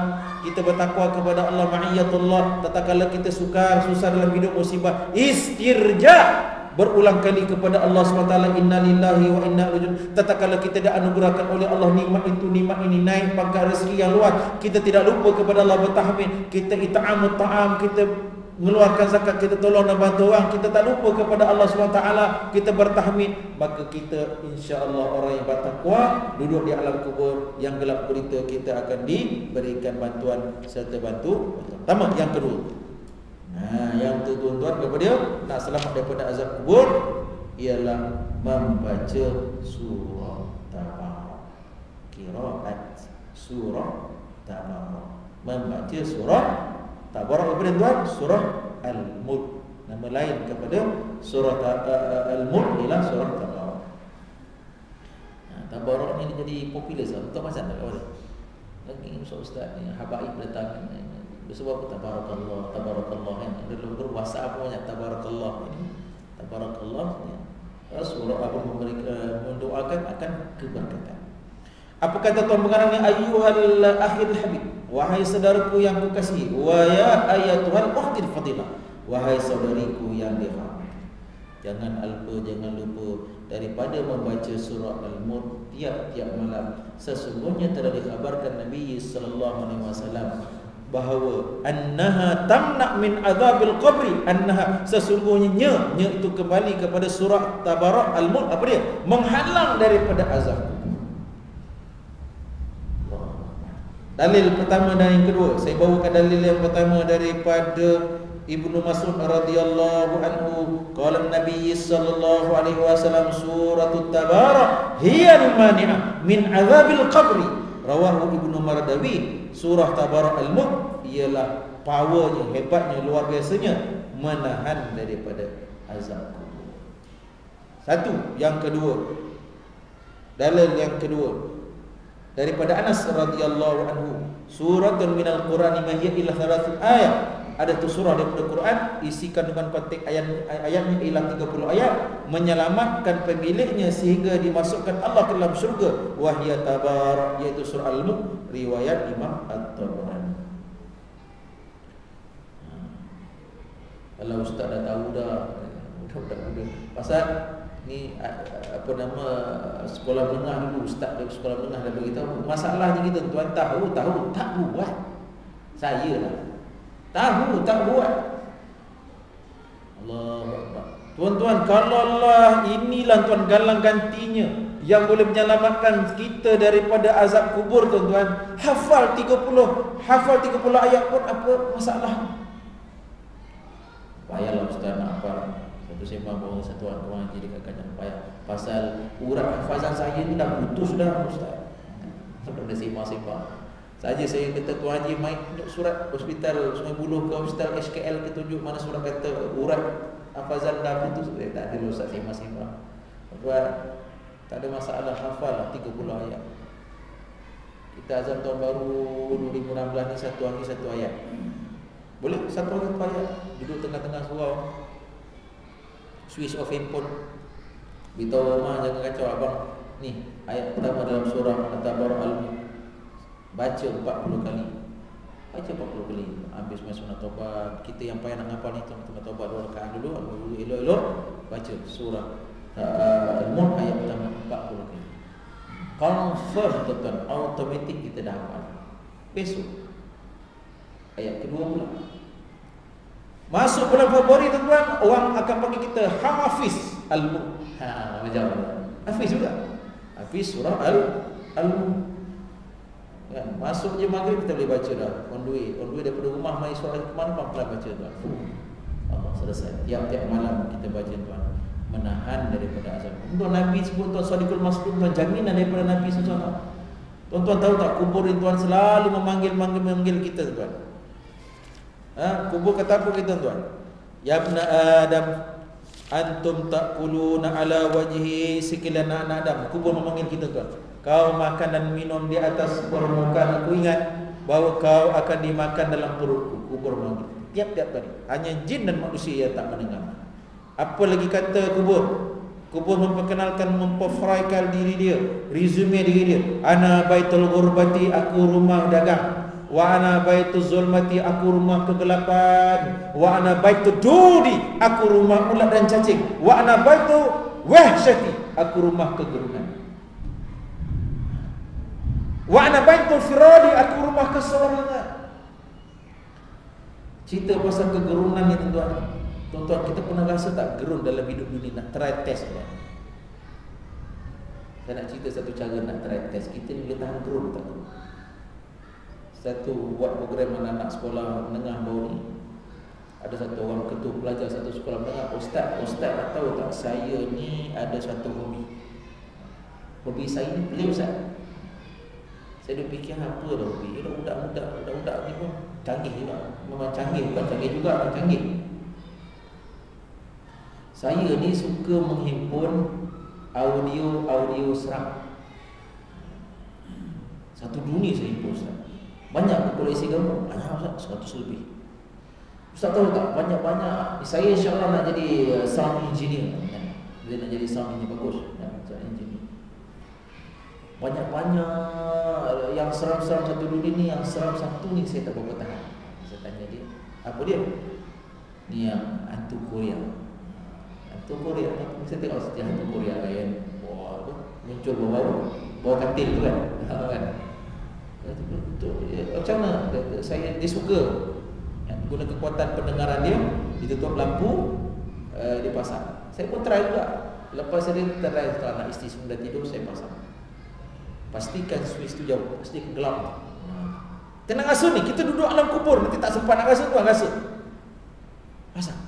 kita bertakwa kepada Allah, ma'iyatullah. Tatkala kita sukar, susah dalam hidup, musibah, istirja, berulang kali kepada Allah SWT, inna lillahi wa inna ilaihi raji'un. Tatkala kita dianugerahkan oleh Allah nikmat itu, nikmat ini naik pangkat rezeki yang luas, kita tidak lupa kepada Allah, bertahmid, kita it'amut ta'am, kita mengeluarkan zakat, kita tolong dan bantu orang, kita tak lupa kepada Allah SWT, kita bertahmid, maka kita insya-Allah orang yang bertakwa duduk di alam kubur yang gelap gulita, kita akan diberikan bantuan serta bantu. Pertama, yang kedua, yang tu tuan-tuan kepada dia nak selamat daripada azab kubur ialah membaca surah Tabarak. Qiraat surah Tabarak. Membaca surah Tabarak kepada tuan, surah Al-Mulk. Nama lain kepada surah Al-Mulk ialah surah Tabarak. Tabarak ni jadi popular sah. Tuan macam tak kawan? Lagi ustaz ni habaib datang sebab tabarakallah, tabarakallah kan. Dalam grup WhatsApp banyak tabarakallah ini. Tabarakallah ya. Surah apa mendoakan akan keberkatan. Apa kata tuan pengarang ni? Ayyuhal akhil habib, wahai saudaraku yang kukasihi, wa ya ayatuhal ukhtil fadilah, wahai saudariku yang dirahmati. Jangan lupa daripada membaca surah Al-Mulk tiap-tiap malam. Sesungguhnya telah dikhabarkan Nabi sallallahu alaihi wasallam bahawa annaha tamna min azabil qabri, annaha sesungguhnya itu kembali kepada surah Tabarak Al-Mulk, apa dia? Menghalang daripada azab kubur. Dalil pertama dan yang kedua, saya bawakan dalil yang pertama daripada Ibnu Mas'ud radhiyallahu anhu, qala Nabi sallallahu alaihi wasallam surah Tabarak hiya al-mani'ah min azabil qabri. Rawahu Ibnu Mardawi. Surah Tabarak Al-Mulk ialah powernya, hebatnya, luar biasanya menahan daripada azab kubur. Satu. Yang kedua, dalil yang kedua daripada Anas radhiyallahu anhu, suratun minal Qur'ani ma hiya illa 3 ayat. Ada tu surah daripada Quran, isi kandungan konteks ayatnya ialah 30 ayat, menyelamatkan pemiliknya sehingga dimasukkan Allah ke dalam syurga. Wahya Tabarak, iaitu surah Al-Mulk, riwayat Imam At-Tabarani. Kalau ustaz dah tahu dah. Pasal ni apa nama sekolah menengah dulu, ustaz dari sekolah menengah dah beritahu. Masalahnya kita tuan tahu tak buat. Saya lah tahu tak buat. Allahu Akbar. Tuan-tuan, kalau Allah inilah tuan galang gantinya yang boleh menyelamatkan kita daripada azab kubur, tuan-tuan. Hafal 30 ayat pun apa masalah? Payahlah ustaz nak hafal. Satu sembang bawa satu orang haji dekat Kajang payah. Pasal urat hafazan saya ni dah putus dah ustaz. Sudah sembang-sembang. Saja saya kata Tuan Haji mai untuk surat hospital Sungai Buloh ke hospital HKL ke tunjuk mana surat kata urat hafazan dah putus. Tak ada ustaz sembang-sembang. Tuan, tak ada masalah, hafal lah 30 ayat. Kita azan tahun baru 2016 ni satu hari satu ayat. Boleh satu hari satu ayat. Duduk tengah-tengah surau, switch off handphone, beritahu rumah jangan kacau abang. Ni ayat pertama dalam surah Tabarak Al-Mulk. Baca 40 kali. Baca 40 kali. Habis masuk nak taubat. Kita yang payah nak hafal ni tengah taubat 2 rakaat dulu, elok-elok baca surah Al-Mulk ayat pertama 40 kali. Confirm tuan, automatik kita dah hafal. Besok ayat kedua pula. Masuk bulan Februari tuan-tuan, orang akan panggil kita Hafiz Al-Mulk. Macam Hafiz juga. Hafiz surah Al-Mulk. Kan? Masuk je maghrib kita boleh baca dah. On the way daripada rumah mai solat ke mana pelan baca tuan. Allah selesai. Tiap-tiap malam kita baca tuan. Menahan daripada azab. Untuk Nabi sebut tuan Sadiqul Masduq, tuan jaminan daripada Nabi SAW. Tuan-tuan tahu tak kubur ni tuan selalu memanggil kita tuan. Kubur kata apa kita tuan? Ya ibna Adam, antum taquluna ala wajhi sekilan anak Adam. Kubur memanggil kita tuan. Kau makan dan minum di atas permukaan. Aku ingat bahawa kau akan dimakan dalam perutku. Kubur memanggil tiap-tiap kali. Hanya jin dan manusia yang tak mendengar. Apa lagi kata kubur? Kubur memperkenalkan, memperfraikan diri dia, resume diri dia. Ana baitul ghurbati, aku rumah dagang. Wa ana baitul zulmati, aku rumah kegelapan. Wa ana baitul dudi, aku rumah ulat dan cacing. Wa ana baitul wahsyati, aku rumah kegerunan. Wa ana baitul firadi, aku rumah keseorangan. Cerita pasal kegerunan ni tuan-tuan. Tuan-tuan, kita pernah rasa tak gerun dalam hidup dunia? Nak try test kan? Saya nak cerita satu cara nak try test. Kita ni boleh tahan gerun tak? Satu buat program anak-anak sekolah menengah baru ni. Ada satu orang ketua pelajar satu sekolah menengah. Ustaz nak tahu tak, saya ni ada satu hobi. Hobi saya ni pelik ustaz. Saya dah fikir apa dah hobi. Budak-budak ni pun canggih juga. Memang canggih, bukan canggih juga, memang canggih. Saya ni suka menghimpun audio seram. Satu dunia saya himpun ustaz. Banyak koleksi gambar, banyak ustaz, 100 lebih. Ustaz tahu tak, banyak-banyak. Saya insya-Allah nak jadi sound engineer. Dia nak jadi sound engineer bagus, sound engineer. Banyak-banyak yang seram-seram satu dunia ni, yang seram satu ni saya tak berapa tahan. Saya tanya dia, apa dia? Ni yang hantu Korea. hantu Korea. Kita tengok setiap hantu Korea kan, muncul bawa katil tu kan. Kan? Macam mana? Dia suka guna kekuatan pendengaran dia, ditutup lampu, dia pasang. Saya pun try juga. Lepas saya try, kalau anak isteri sudah tidur, saya pasang. Pastikan switch tu jauh, pastikan gelap. Tenang rasa ni, kita duduk alam kubur, nanti tak sempat nak rasa, tuan rasa. Pasang.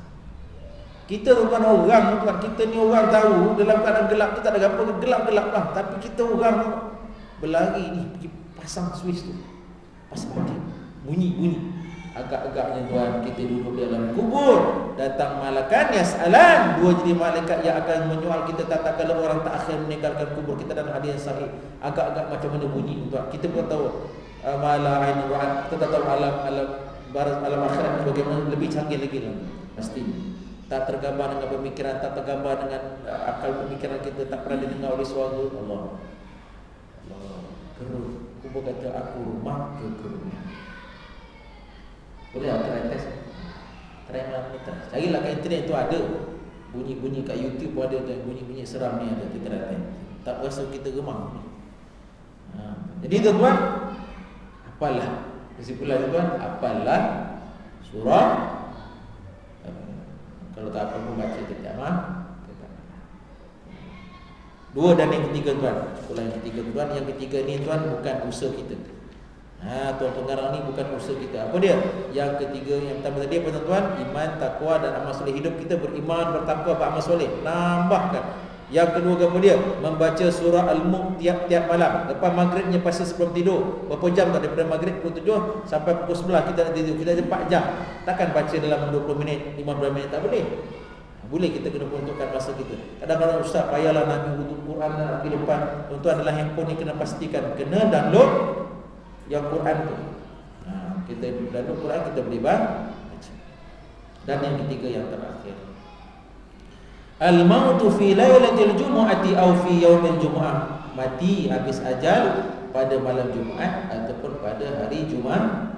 Kita bukan orang, tuan. Kita ni orang tahu dalam keadaan gelap tu tak ada apa, gelap-gelap lah. Tapi kita orang berlari ni, pergi pasang switch tu. Pasang mati. Bunyi. Agak-agaknya tuan, kita duduk di dalam kubur, datang malakan yas'alan, dua jadi malaikat yang akan menyoal kita tak kala orang tak akhir meninggalkan kubur. Kita dalam hadis yang sahih, agak-agak macam mana bunyi tuan. Kita pun tahu mala ain ra'at, kita tak tahu alam akhirat bagaimana, lebih canggih lagi lah pasti. Tak tergambar dengan pemikiran, tak tergambar dengan akal pemikiran kita, tak pernah didengar oleh suara Allah. Kerut. Kubur kata aku rumah ke kerumah. Boleh tak try test? Try malam ni try. Carilah kat internet tu ada. Bunyi-bunyi kat YouTube pun ada tu, bunyi-bunyi seram ni ada, kita try test. Tak rasa kita gemang. Jadi tuan-tuan, apalah kesimpulan tuan, apalah surah. Kalau tak apa pun baca kejap Dua dan yang ketiga tuan. Sekolah yang ketiga tuan. Yang ketiga ni tuan bukan usaha kita. Tuan pengarang ni bukan usaha kita. Apa dia? Yang ketiga, yang pertama tadi apa tuan-tuan? Iman, takwa dan amal soleh. Hidup kita beriman, bertakwa, beramal soleh. Nambahkan. Yang kedua apa dia? Membaca surah Al-Mulk tiap-tiap malam. Lepas maghribnya pasti sebelum tidur. Berapa jam tak? Daripada maghrib pukul 7 sampai pukul 11 kita nak tidur. Kita ada 4 jam. Takkan baca dalam 20 minit, 15 minit, tak boleh. Boleh, kita kena peruntukkan masa kita. Kadang-kadang ustaz payahlah nak ambil Quran nak pergi depan. Tuan-tuan adalah handphone ni kena pastikan kena download yang Quran tu. Kita download Quran, kita boleh baca. Dan yang ketiga yang terakhir, al-mautu fi lailatul jumu'ati aw fi yaumil jumu'ah. Mati habis ajal pada malam Jumaat ataupun pada hari Jumaat.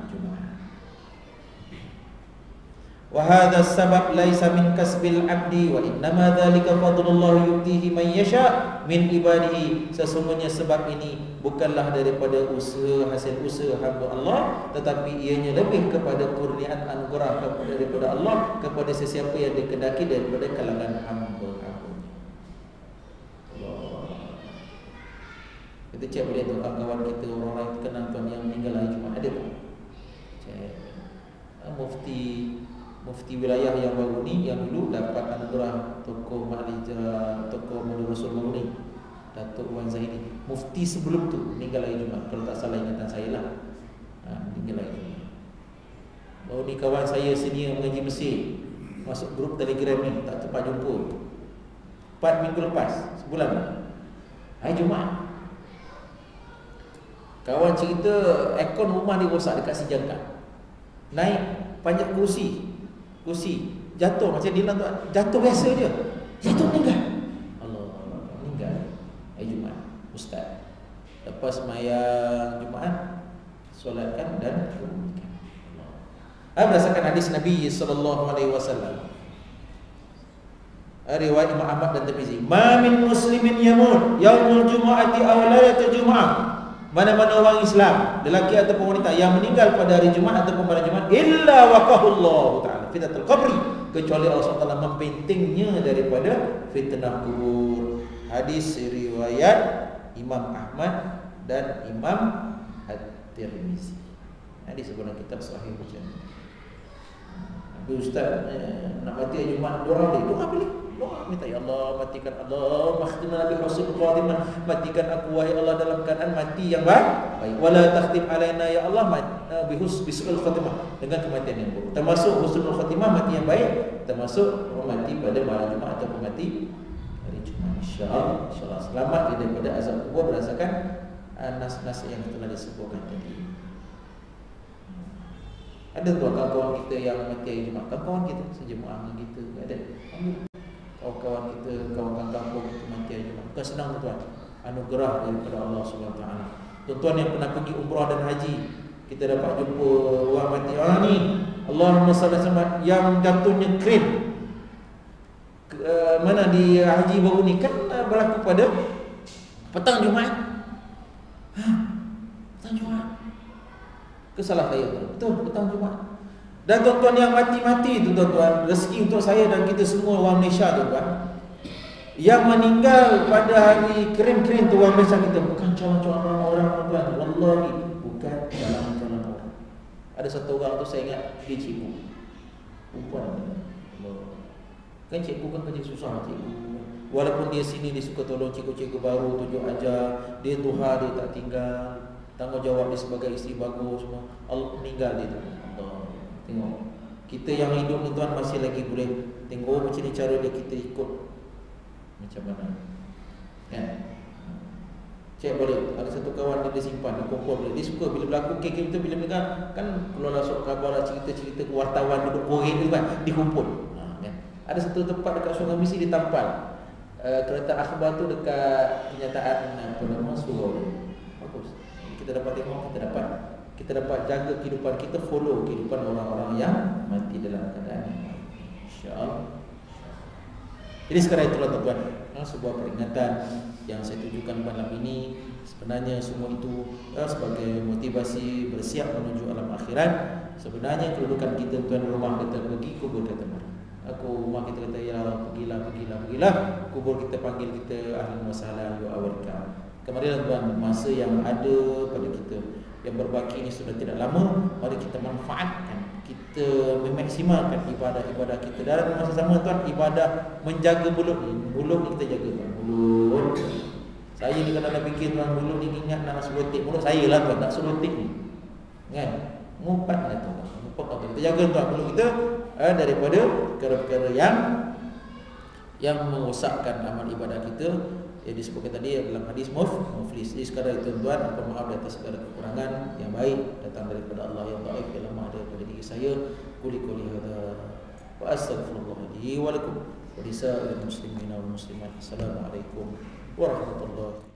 Wa hadha sabab laisa min kasbil abdi wa innama dhalika fadlullah yu'tihi man yasha min ibadihi. Sesungguhnya sebab ini bukanlah daripada usaha, hasil usaha hamba Allah, tetapi ianya lebih kepada kurniaan anugerah daripada Allah kepada sesiapa yang dikehendaki daripada kalangan hamba-hambanya. Kita cek boleh tu kawan kita, orang-orang kenal tuan yang meninggal hari Jumaat ada tak? Cek. Mufti wilayah yang baru ni, yang dulu dapat anugerah tokoh Malaysia, tokoh Muda Rasul baru ni, Datuk Wan Zaidi. Mufti sebelum tu meninggal hari Jumaat, kalau tak salah ingatan saya lah. Meninggal hari Jumaat. Baru ni kawan saya senior mengaji Mesir, masuk grup Telegram ni, tak sempat jumpa. 4 minggu lepas, sebulan hari Jumaat. Kawan cerita aircon rumah dia rosak dekat Sijangkat. Naik panjat kursi jatuh macam dia tu, jatuh biasa je, jatuh meninggal. Allah, meninggal hari Jumaat. Ustaz lepas sembahyang Jumaat solatkan dan turunkan. Berdasarkan hadis Nabi sallallahu alaihi wasallam, riwayat Imam Ahmad dan Tirmizi, ma min muslimin yamut yaumul jumu'ati aw lailatul jumu'ah. Mana-mana orang Islam, lelaki ataupun wanita yang meninggal pada hari Jumaat ataupun pada Jumaat, illa waqahullahu ta'ala fitnatul qabri, kecuali Allah SWT membentingnya daripada fitnah kubur. Hadis riwayat Imam Ahmad dan Imam At-Tirmizi. Hadis sebenarnya kitab sahih macam ni. Tapi ustaz nak mati hari Jumaat, doa boleh. Doa minta, ya Allah matikan, Allah makhtimna bi husnul khatimah, matikan aku wahai Allah dalam keadaan mati yang baik. Wala takhtim alaina ya Allah bi husnul khatimah, dengan kematian yang buruk. Termasuk husnul khatimah, mati yang baik, termasuk mati pada malam Jumaat ataupun mati hari Jumaat. Insyaallah selamat daripada azab kubur berdasarkan nas-nas yang telah disebutkan tadi. Ada tu kawan-kawan kita yang mati hari Jumaat, kawan-kawan kita sejemaah dengan kita ada. Kawan-kawan kita, kawan-kawan kampung kita mati hari Jumaat. Bukan senang tuan, anugerah daripada Allah SWT. Tuan-tuan yang pernah pergi umrah dan haji, kita dapat jumpa orang mati. Ni Allahumma salli alaihi wasallam yang jantungnya krim, mana di haji baru ni kan berlaku pada petang Jumaat. Petang Jumaat. Kesalah saya tu. Betul, petang Jumaat. Dan tuan-tuan yang mati-mati itu tuan-tuan, rezeki untuk saya dan kita semua orang Malaysia tuan-tuan. Yang meninggal pada hari kering-kering tu orang Malaysia kita bukan calon-calon orang tuan-tuan. Wallahi bukan calon-calon orang. Ada satu orang tu saya ingat dia cikgu. Perempuan. Kan cikgu kan kerja susah cikgu. Walaupun dia sini dia suka tolong cikgu-cikgu baru, tunjuk ajar, dia duha dia tak tinggal, tanggungjawab dia sebagai isteri bagus semua. Allah meninggal dia tu. Allah. Tengok. Kita yang hidup ni tuan masih lagi boleh tengok macam ni cara dia, kita ikut macam mana. Kan? Cek boleh. Ada satu kawan dia simpan, dia kumpul boleh. Dia suka bila berlaku kes kita bila dengar kan keluar masuk khabar lah, cerita-cerita ke wartawan duduk korek tu kan, dikumpul. Kan? Ada satu tempat dekat Sungai Misi ditampal. Kereta akhbar tu dekat kenyataan apa nama surau. Bagus. Kita dapat tengok, kita dapat jaga kehidupan kita, follow kehidupan orang-orang yang mati dalam keadaan insya-Allah. Jadi sekarang itulah tuan-tuan, sebuah peringatan yang saya tujukan malam ini. Sebenarnya semua itu sebagai motivasi bersiap menuju alam akhirat. Sebenarnya kedudukan kita tuan rumah kita pergi kubur kata mana. Aku rumah kita kata ya pergilah. Kubur kita panggil kita ahlan wa sahlan wa welcome. Kemarilah tuan, masa yang ada pada kita yang berbaki ini sudah tidak lama, mari kita manfaatkan, kita memaksimalkan ibadah-ibadah kita. Dalam masa sama tuan, ibadah menjaga mulut ni kita jaga tuan. Mulut. Saya ni kalau nak fikir tuan, mulut ni ingat nak selotik mulut saya lah tuan, tak selotik ni. Kan? Ngumpat lah tuan. Ngumpat apa? Kita jaga tuan mulut kita daripada perkara-perkara yang merosakkan amal ibadah kita. Yang disebutkan tadi dalam hadis muflis. Jadi sekadar itu tuan, apa maaf di atas segala kekurangan. Yang baik datang daripada Allah, yang baik yang lemah daripada diri saya. Quli hadza wa astaghfirullah li wa lakum wa lisa'il muslimina wal muslimat. Assalamualaikum warahmatullahi